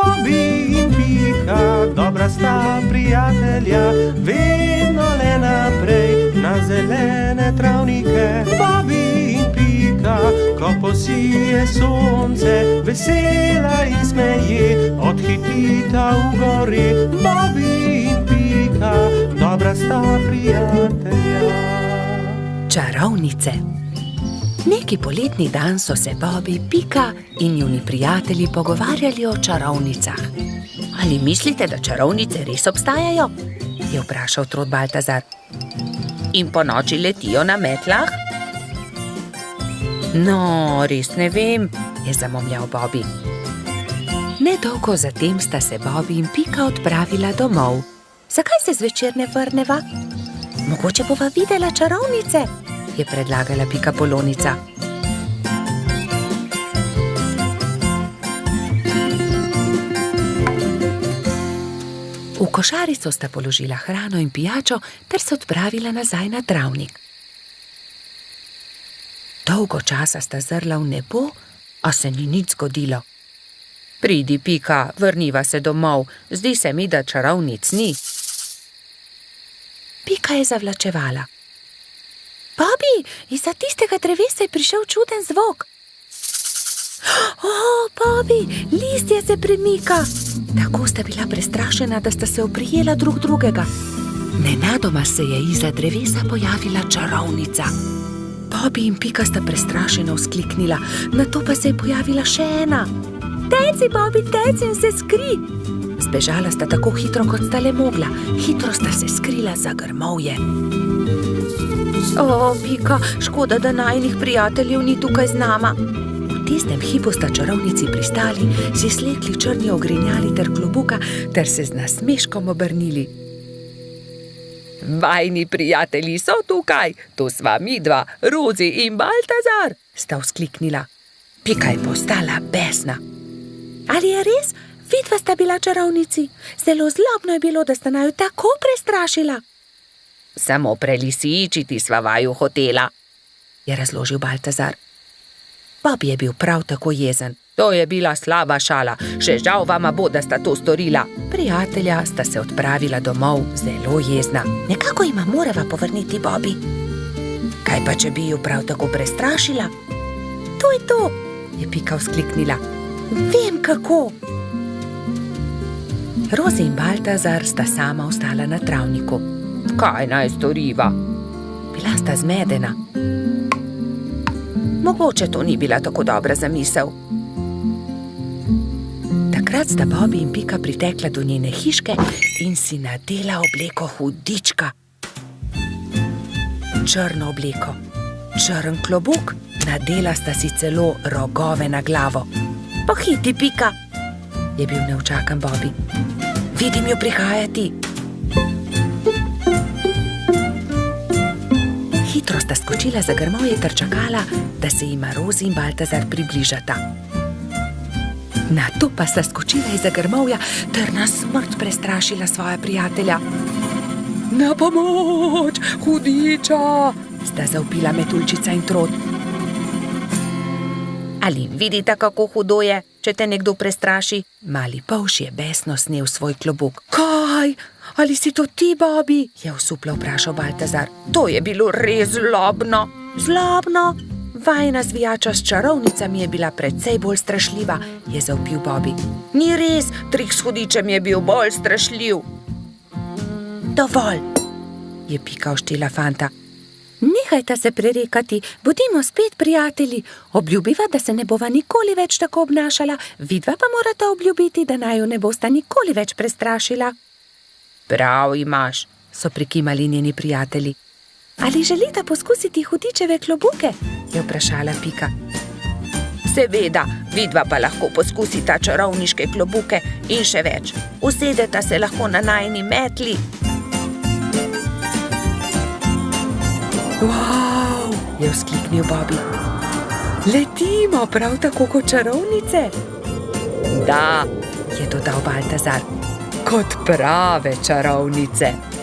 Bobby in Pika, dobra sta prijatelja, vedno le naprej na zelene travnike. Bobby in Pika, ko posije sonce, vesela in smeje, odhitita v gori. Bobby in Pika, dobra sta prijatelja. Čarovnice. Neki poletni dan so se Bobby, Pika in njuni prijatelji pogovarjali o čarovnicah. Ali mislite, da čarovnice res obstajajo? Je vprašal Trod Baltazar. In po noči letijo na metlah? No, res ne vem, je zamomljal Bobby. Nedolgo zatem sta se Bobby in Pika odpravila domov. Zakaj se zvečer ne vrneva? Mogoče bova videla čarovnice, je predlagala Pikapolonica. V košarico sta položila hrano in pijačo ter se odpravila nazaj na travnik. Dolgo časa sta zrla v nebo, a se ni nič zgodilo. Pridi, Pika, vrniva se domov, zdi se mi, da čarovnic ni. Pika je zavlačevala. Bobby, izza tistega drevesa je prišel čuden zvok. Bobby, listje se premika. Tako sta bila prestrašena, da sta se oprijela drug drugega. Nenadoma se je izza drevesa pojavila čarovnica. Bobby in Pika sta prestrašeno vzkliknila, nato pa se je pojavila še ena. Teci, Bobby, teci in se skri. Zbežala sta tako hitro, kot sta le mogla. Hitro sta se skrila za grmovje. Pika, škoda, da najinih prijateljev ni tukaj z nama. V tistem hipu sta čarovnici pristali, si slekli črni ogrinjali ter klobuka ter se z nasmeškom obrnili. Vajni prijatelji so tukaj, to sva midva, Rozi in Baltazar, sta vzkliknila. Pika je postala besna. Ali je res? Vidva sta bila čarovnici. Zelo zlobno je bilo, da sta naju tako prestrašila. Samo prelisičiti sva vaju hotela, je razložil Baltazar. Bobby je bil prav tako jezen. To je bila slaba šala, še žal vama bo, da sta to storila. Prijatelja sta se odpravila domov zelo jezna. Nekako jima morava povrniti Bobby. Kaj pa, če bi ju prav tako prestrašila? To je to, je Pika vzkliknila. Vem kako. Rozi in Baltazar sta sama ostala na travniku. Kaj naj storiva? Bila sta zmedena. Mogoče to ni bila tako dobra zamisel. Takrat sta Bobby in Pika pritekla do njene hiške in si nadela obleko hudička. Črno obleko, črn klobuk, nadela sta si celo rogove na glavo. Pohiti, Pika, je bil neučakan Bobby. Vidim jo prihajati. Hitro sta skočila za grmovje ter čakala, da se jima Rozi in Baltazar približata. Nato pa sta skočila izza grmovja ter na smrt prestrašila svoja prijatelja. Na pomoč, hudiča, sta zavpila Metuljčica in Trod. Ali vidite, kako hudo je, če te nekdo prestraši? Mali polž je besno snel svoj klobuk. Kaj? Ali si to ti, Bobby? Je osuplo vprašal Baltazar. To je bilo res zlobno. Zlobno? Vajna zvijača s čarovnicami je bila precej bolj strašljiva, je zavpil Bobby. Ni res, trik s hudičem je bil bolj strašljiv. Dovolj, je Pika oštela fanta. Nehajta se prerekati, bodimo spet prijatelji. Obljubiva, da se ne bova nikoli več tako obnašala, vidva pa morata obljubiti, da naju ne bosta nikoli več prestrašila. Prav imaš, so prikimali njeni prijatelji. Ali želita poskusiti hudičeve klobuke? Je vprašala Pika. Seveda, vidva pa lahko poskusita čarovniške klobuke in še več. Usedeta se lahko na najini metli. Wow, je vzkliknil Bobby. Letimo prav tako kot čarovnice? Da, je dodal Baltazar, kot prave čarovnice.